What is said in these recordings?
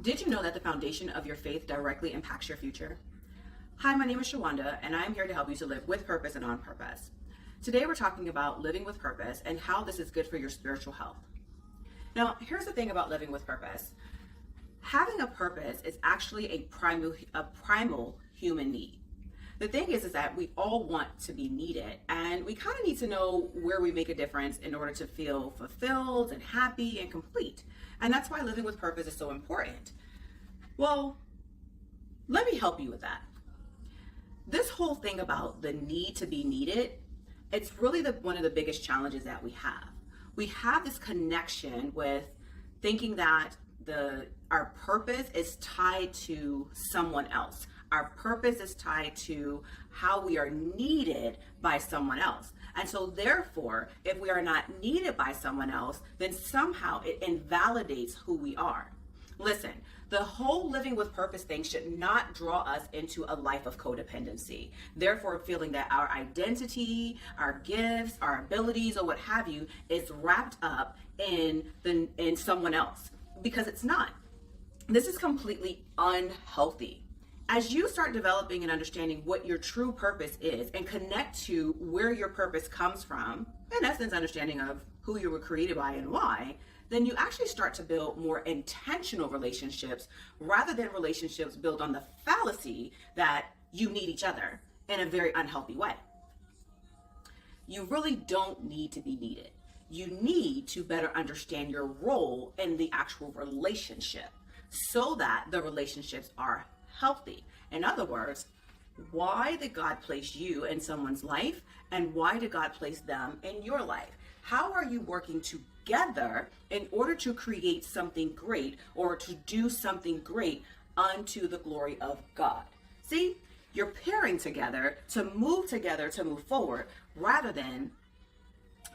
Did you know that the foundation of your faith directly impacts your future? Hi, my name is Shawanda, and I'm here to help you to live with purpose and on purpose. Today, we're talking about living with purpose and how this is good for your spiritual health. Now, here's the thing about living with purpose. Having a purpose is actually a primal human need. The thing is that we all want to be needed, and we kind of need to know where we make a difference in order to feel fulfilled and happy and complete. And that's why living with purpose is so important. Well, let me help you with that. This whole thing about the need to be needed, it's really one of the biggest challenges that we have. We have this connection with thinking that our purpose is tied to someone else. Our purpose is tied to how we are needed by someone else. And so therefore, if we are not needed by someone else, then somehow it invalidates who we are. Listen, the whole living with purpose thing should not draw us into a life of codependency. Therefore, feeling that our identity, our gifts, our abilities, or what have you, is wrapped up in someone else, because it's not. This is completely unhealthy. As you start developing and understanding what your true purpose is and connect to where your purpose comes from, in essence, understanding of who you were created by and why, then you actually start to build more intentional relationships rather than relationships built on the fallacy that you need each other in a very unhealthy way. You really don't need to be needed. You need to better understand your role in the actual relationship so that the relationships are healthy. In other words, why did God place you in someone's life, and why did God place them in your life? How are you working together in order to create something great or to do something great unto the glory of God? See, you're pairing together to move forward rather than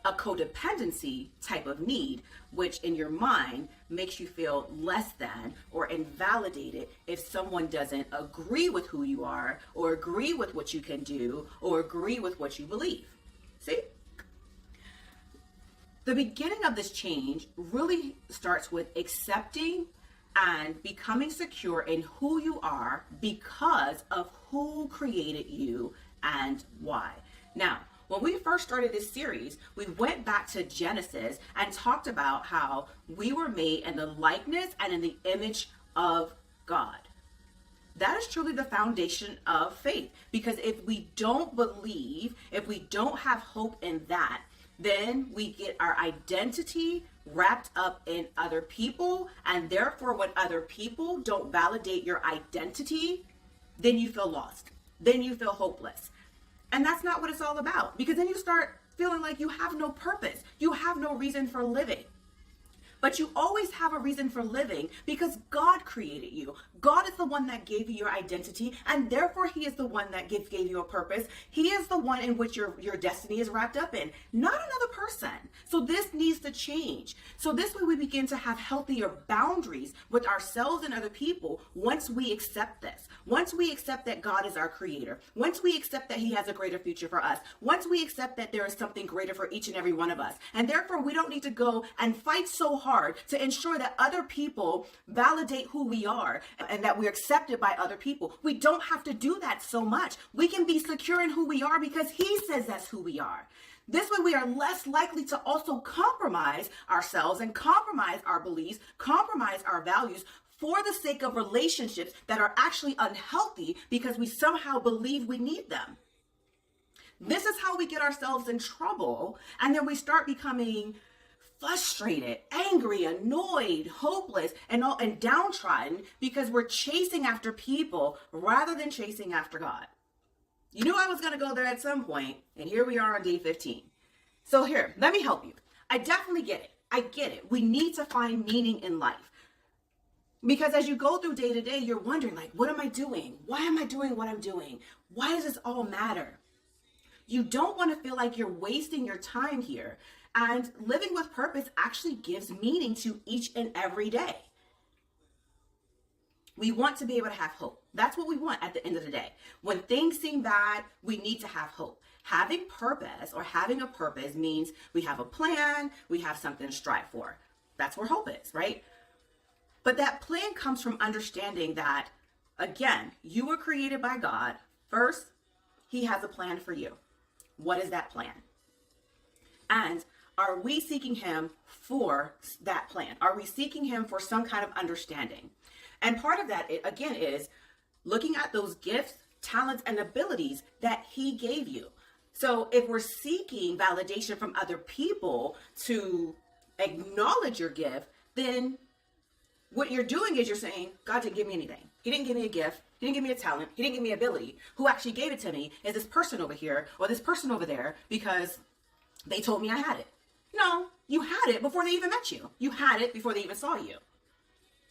a codependency type of need, which in your mind makes you feel less than or invalidated if someone doesn't agree with who you are or agree with what you can do or agree with what you believe. See? The beginning of this change really starts with accepting and becoming secure in who you are because of who created you and why. Now, when we first started this series, we went back to Genesis and talked about how we were made in the likeness and in the image of God. That is truly the foundation of faith, because if we don't believe, if we don't have hope in that, then we get our identity wrapped up in other people, and therefore when other people don't validate your identity, then you feel lost, then you feel hopeless. And that's not what it's all about, because then you start feeling like you have no purpose. You have no reason for living. But you always have a reason for living because God created you. God is the one that gave you your identity, and therefore He is the one that gave you a purpose. He is the one in which your destiny is wrapped up in, not another person. So this needs to change. So this way we begin to have healthier boundaries with ourselves and other people once we accept this. Once we accept that God is our creator. Once we accept that He has a greater future for us. Once we accept that there is something greater for each and every one of us. And therefore we don't need to go and fight so hard to ensure that other people validate who we are and that we're accepted by other people. We don't have to do that so much. We can be secure in who we are because He says that's who we are. This way we are less likely to also compromise ourselves and compromise our beliefs, compromise our values for the sake of relationships that are actually unhealthy because we somehow believe we need them. This is how we get ourselves in trouble, and then we start becoming frustrated, angry, annoyed, hopeless, and downtrodden because we're chasing after people rather than chasing after God. You knew I was going to go there at some point, and here we are on day 15. So here, let me help you. I definitely get it. I get it. We need to find meaning in life. Because as you go through day to day, you're wondering, like, what am I doing? Why am I doing what I'm doing? Why does this all matter? You don't want to feel like you're wasting your time here. And living with purpose actually gives meaning to each and every day. We want to be able to have hope. That's what we want at the end of the day. When things seem bad, we need to have hope. Having purpose or having a purpose means we have a plan, we have something to strive for. That's where hope is, right? But that plan comes from understanding that, again, you were created by God. First, he has a plan for you. What is that plan? And are we seeking him for that plan? Are we seeking him for some kind of understanding? And part of that, again, is looking at those gifts, talents, and abilities that he gave you. So if we're seeking validation from other people to acknowledge your gift, then what you're doing is you're saying, God didn't give me anything. He didn't give me a gift. He didn't give me a talent. He didn't give me ability. Who actually gave it to me is this person over here or this person over there because they told me I had it. No, you had it before they even met you. You had it before they even saw you.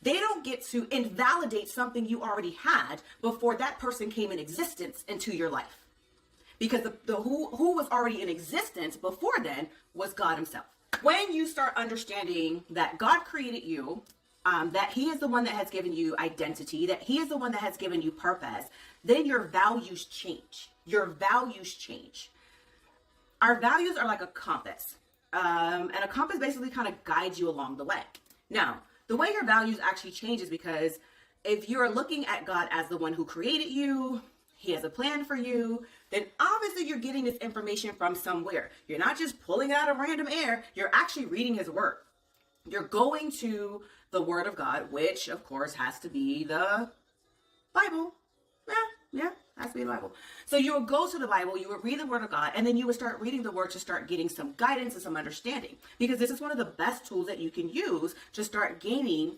They don't get to invalidate something you already had before that person came in existence into your life. Because the who was already in existence before then was God himself. When you start understanding that God created you, that he is the one that has given you identity, that he is the one that has given you purpose, then your values change. Your values change. Our values are like a compass. And a compass basically kind of guides you along the way. Now, the way your values actually change is because if you're looking at God as the one who created you, he has a plan for you, then obviously you're getting this information from somewhere. You're not just pulling it out of random air. You're actually reading his word. You're going to the word of God, which of course has to be the Bible. Yeah, has to be the Bible. So you would go to the Bible, you would read the word of God, and then you would start reading the word to start getting some guidance and some understanding. Because this is one of the best tools that you can use to start gaining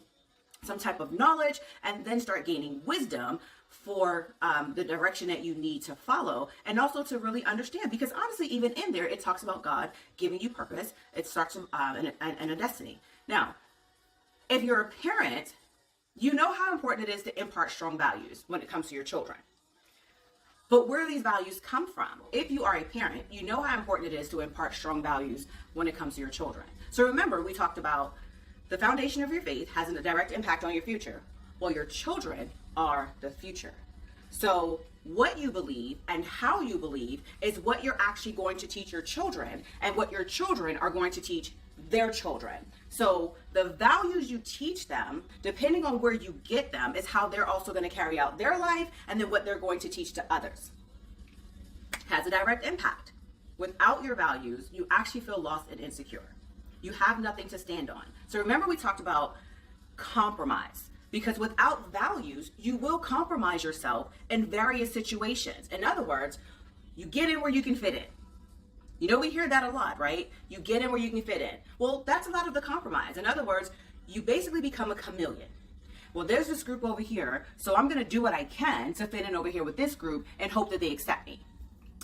some type of knowledge and then start gaining wisdom for the direction that you need to follow, and also to really understand, because honestly, even in there, it talks about God giving you purpose. It starts and a destiny. Now, if you're a parent, you know how important it is to impart strong values when it comes to your children. But where do these values come from? If you are a parent, you know how important it is to impart strong values when it comes to your children. So remember, we talked about the foundation of your faith has a direct impact on your future. Well, your children are the future. So what you believe and how you believe is what you're actually going to teach your children, and what your children are going to teach their children. So the values you teach them, depending on where you get them, is how they're also going to carry out their life, and then what they're going to teach to others. Has a direct impact. Without your values, you actually feel lost and insecure. You have nothing to stand on. So remember, we talked about compromise. Because without values, you will compromise yourself in various situations. In other words, you get in where you can fit in. You know, we hear that a lot, right? You get in where you can fit in. Well, that's a lot of the compromise. In other words, you basically become a chameleon. Well, there's this group over here, so I'm going to do what I can to fit in over here with this group and hope that they accept me.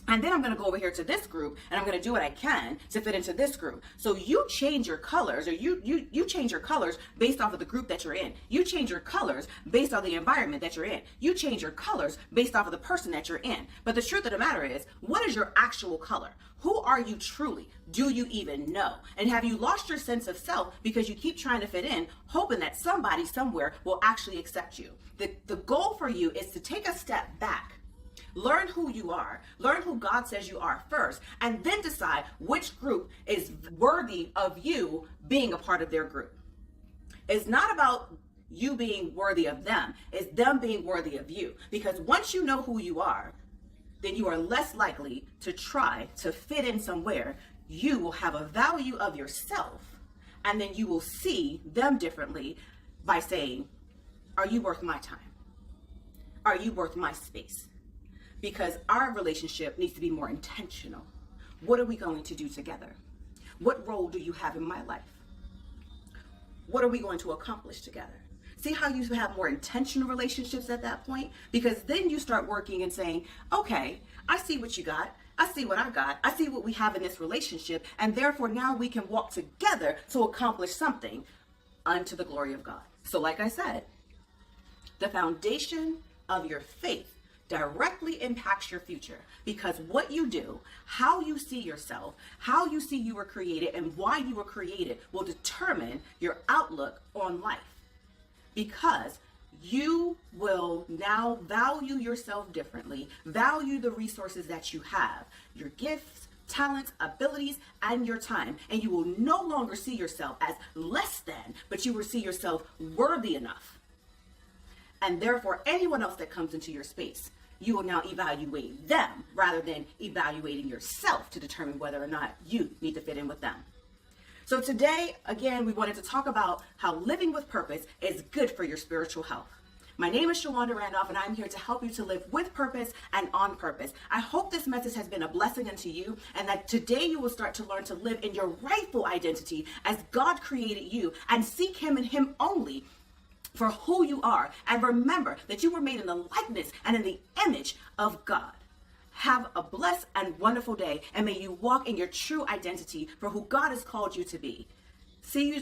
And then I'm going to go over here to this group, and I'm going to do what I can to fit into this group. So you change your colors, or you change your colors based off of the group that you're in. You change your colors based on the environment that you're in. You change your colors based off of the person that you're in. But the truth of the matter is, what is your actual color? Who are you truly? Do you even know? And have you lost your sense of self because you keep trying to fit in, hoping that somebody somewhere will actually accept you? The goal for you is to take a step back. Learn who you are. Learn who God says you are first, and then decide which group is worthy of you being a part of their group. It's not about you being worthy of them. It's them being worthy of you. Because once you know who you are, then you are less likely to try to fit in somewhere. You will have a value of yourself, and then you will see them differently by saying, are you worth my time? Are you worth my space? Because our relationship needs to be more intentional. What are we going to do together? What role do you have in my life? What are we going to accomplish together? See how you have more intentional relationships at that point? Because then you start working and saying, okay, I see what you got. I see what I got. I see what we have in this relationship. And therefore now we can walk together to accomplish something unto the glory of God. So like I said, the foundation of your faith directly impacts your future, because what you do, how you see yourself, how you see you were created, and why you were created will determine your outlook on life. Because you will now value yourself differently, value the resources that you have, your gifts, talents, abilities, and your time. And you will no longer see yourself as less than, but you will see yourself worthy enough. And therefore, anyone else that comes into your space, you will now evaluate them rather than evaluating yourself to determine whether or not you need to fit in with them. So today, again, we wanted to talk about how living with purpose is good for your spiritual health. My name is Shawanda Randolph, and I'm here to help you to live with purpose and on purpose. I hope this message has been a blessing unto you, and that today you will start to learn to live in your rightful identity as God created you, and seek Him and Him only for who you are. And remember that you were made in the likeness and in the image of God. Have a blessed and wonderful day, and may you walk in your true identity for who God has called you to be. See you